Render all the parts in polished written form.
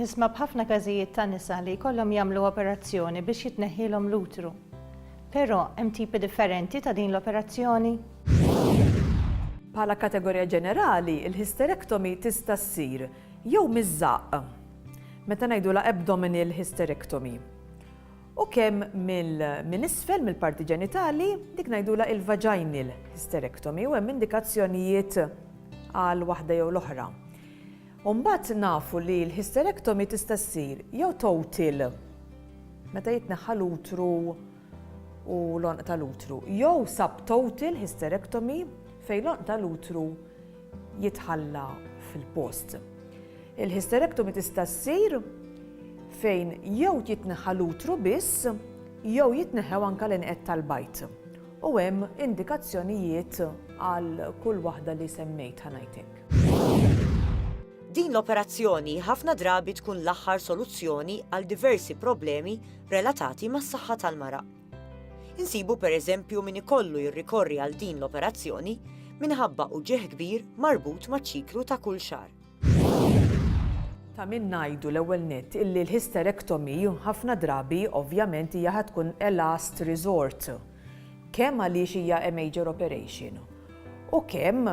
Nisma' b'ħafna każijiet ta' nisa li jkollhom jagħmlu operazzjoni biex jitneħħilhom l-utru. Però hemm tipi differenti ta' din l-operazzjoni? Bħala kategorija ġenerali, il-hysterektomi tista' ssir jew miż-żaq, meta ngħidula abdominal hysterektomi. U kemm minn isfel mill-parti ġenitali dik ngħidula il-vaginal hysterektomi u hemm indikazzjonijiet għal waħda jew l-oħra. U mbagħad nafu li l-hysterektomi tista' ssir jew total meta jitneħħa l-utru u l-onq tal-utru, jew subtotal hysterektomi fejn l-onq tal-utru jitħalla fil-post. Il-hysterektomi tista' ssir fejn jew jitneħħa l-utru biss, jew jitneħħew anke l-inqed tal-bajt. U hemm indikazzjonijiet għal kull waħda li semmejt ħanajtek. Din l-operazzjoni ħafna drabi tkun l-aħħar soluzzjoni għal diversi problemi relatati mas-saħħa tal-mara. Insibu pereżempju min ikollu jirrikorri għal din l-operazzjoni minħabba uġigħ kbir marbut maċ-ċiklu ta' kull xahar. Ta' min ngħidu l-ewwel nett illi l-hysterektomi ħafna drabi ovvjament hija ħad tkun a last resort. Kemm għaliex hija a major operation. U kemm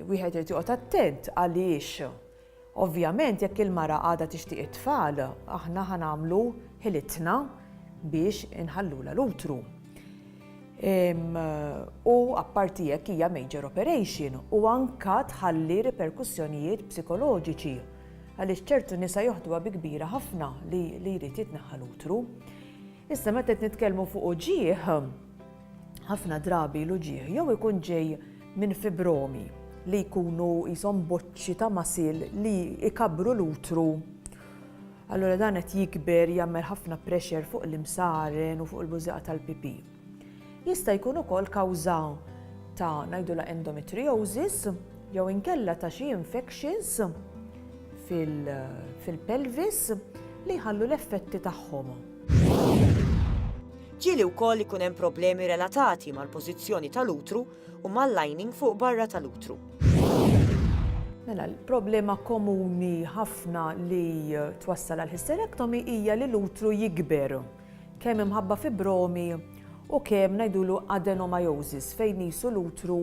wieħed irid joqgħod attent għaliex ovvjament jekk il-mara għadha tixtieq it-tfal, aħna ħanamlu ħilitna biex inħallula l-utru. U apparti jekk hija major operation u anke tħalli riperkussjonijiet psikoloġiċi għaliex ċertu nisa joħduha bi kbira ħafna li jrid jitneħħa l-utru. Issa meta qed nitkellmu fuq uġigħ, ħafna drabi l-uġigħ jew ikun ġej minn fibromi li jkunu jisom boċċi ta' masil li ikabru l-utru. Allura dan qed jikber jagħmel ħafna pressure fuq l-imsaren u fuq il-bużieqa tal-pipi. Jista' jkun ukoll kawża ta' ngħidula endometriosis jew inkella ta' xi infections fil-pelvis li jħallu l-effetti tagħhom. Ġieli wkoll ikun hemm problemi relatati mal-pożizzjoni tal-utru u mal-lining fuq barra tal-utru. Mela, l-problema komuni ħafna li twassal għal hysterektomi hija li l-utru jikber kemm imħabba fibromi u kemm ngħidulu adenomyosis fejn qisu l-utru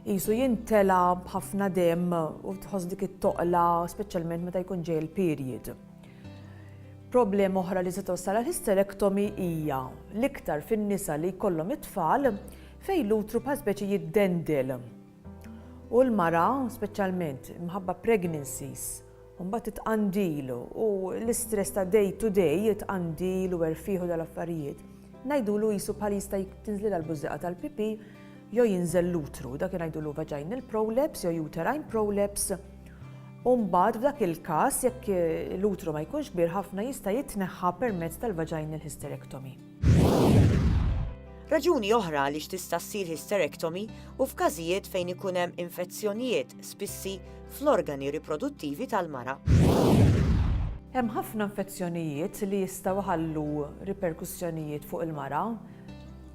qisu jintela b'ħafna demm u tħoss dik it-toqla speċjalment meta jkun ġej il-period. Problema oħra li se twassal għal hysterektomi hija l-iktar fin-nisa li jkollhom it-tfal fejn l-utru bħal speċi jiddendel. U l-mara, speċjalment mħabba pregnancies, u mbagħad titqandil u l-istress ta' day to day tqandil u erfieħu dal-affarijiet. Ngħidulu qisu bħal jista' tinżlilha l-bużieqa tal-pipi jew jinżel l-utru, dak ngħidulu vaginal prolapse jew uterine prolapse. U mbagħad f'dak il-każ jekk l-utru ma jkunx kbir ħafna jista' jitneħħa permezz tal-vaginal hysterektomi. Raġuni oħra għaliex tista' ssir hysterektomi u f'każijiet fejn ikun hemm infezzjonijiet spissi fl-organi riproduttivi tal-mara. Hemm ħafna infezzjonijiet li jistgħu ħallu riperkussjonijiet fuq il-mara.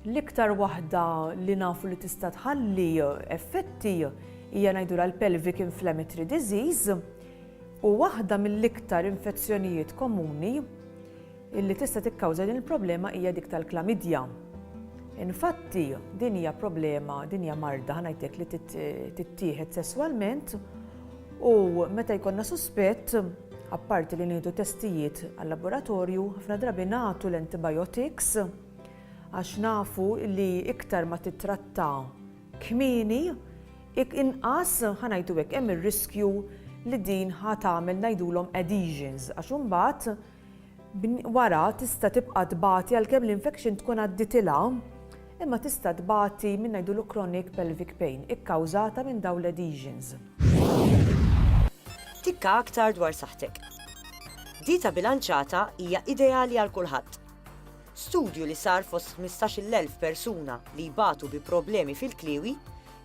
L-iktar waħda li nafu li tista' tħalli effetti hija ngħidula l-pelvic inflammatory disease u waħda mill-iktar infezzjonijiet komuni illi tista' tikkawża din il-problema hija dik tal-klamidja. Infatti, din hija problema, din hija marda ħanajtek li tittieħed sesswalment u meta jkollna suspett, apparti li nieħdu testijiet għal-laboratorju, ħafna drabi nagħtu l-antibiotics għax nafu li iktar ma titratta kmieni inqas ħanajtu hekk hemm ir-riskju li din ħatamel ngħidulhom adhesions għax imbagħad wara tista' tibqa' tbagħti għalkemm l-infection tkun għadditilha imma tista' tbagħti minn ngħidulu chronic pelvic pain ikkawżata minn dawn l-adhesions. Tikka aktar dwar saħħtek. Dieta bilanċata hija ideali għal kulħadd. Studju li sar fost 15,000 persuna li jbatu bi problemi fil-kliwi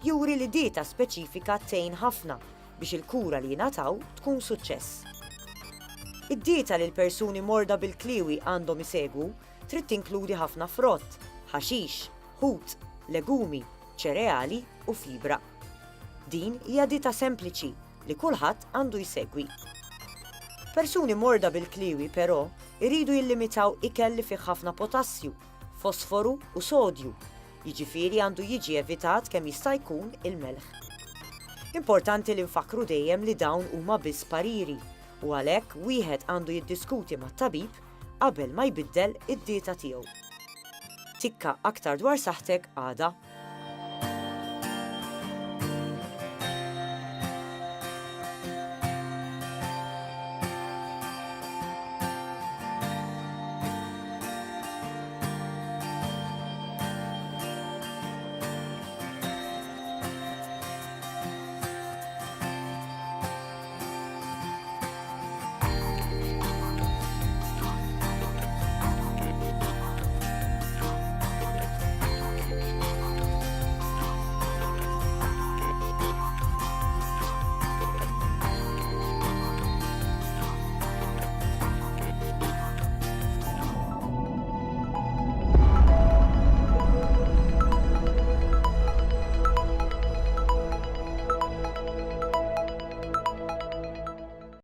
juri li dieta speċifika tgħin ħafna biex il-kura li jingħataw tkun suċċess. Id-dieta li l-persuni morda bil-kliwi għandhom isegwu trid tinkludi ħafna frott, ħaxix, ħut, legumi, ċereali u fibra. Din hija dieta sempliċi li kulħadd għandu jsegwi. Persuni morda bil-kliwi però iridu jillimitaw ikel li fih ħafna potassju, fosforu u sodju, jiġifieri għandu jiġi evitat kemm jista' jkun il-melħ. Importanti li nfakru dejjem li dawn huma biss pariri u għalhekk wieħed għandu jiddiskuti mat-tabib qabel ma jbiddel id-dieta tiegħu. Tikka aktar dwar saħħtek għada